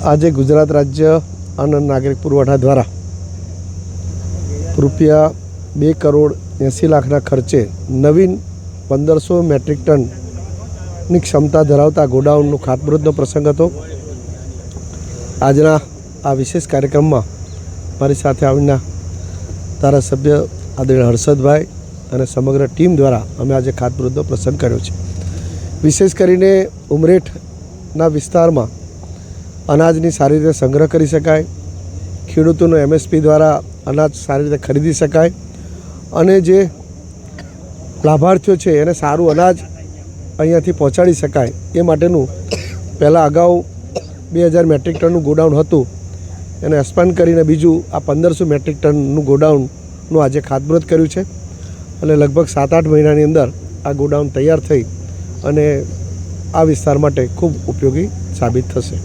આજે ગુજરાત રાજ્ય અન્ન નાગરિક પુરવઠા દ્વારા રૂપિયા 2,80,00,000ના ખર્ચે નવીન 1500 મેટ્રિક ટનની ક્ષમતા ધરાવતા ગોડાઉનનું ખાતમુહૂર્તનો પ્રસંગ હતો। આજના આ વિશેષ કાર્યક્રમમાં મારી સાથે આવીને ધારાસભ્ય આદરણીય હર્ષદભાઈ અને સમગ્ર ટીમ દ્વારા અમે આજે ખાતમુહૂર્તનો પ્રસંગ કર્યો છે। વિશેષ કરીને ઉમરેઠના વિસ્તારમાં અનાજની સારી રીતે સંગ્રહ કરી શકાય, ખેડૂતોનો MSP દ્વારા અનાજ સારી રીતે ખરીદી શકાય અને જે લાભાર્થીઓ છે એને સારું અનાજ અહીંયાથી પહોંચાડી શકાય એ માટેનું પહેલાં અગાઉ 2000 મેટ્રિક ટનનું ગોડાઉન હતું, એને એક્સપાન્ડ કરીને બીજું આ 1500 મેટ્રિક ટનનું ગોડાઉનનું આજે ખાતમુહૂર્ત કર્યું છે અને લગભગ 7-8 મહિનાની અંદર આ ગોડાઉન તૈયાર થઈ અને આ વિસ્તાર માટે ખૂબ ઉપયોગી સાબિત થશે।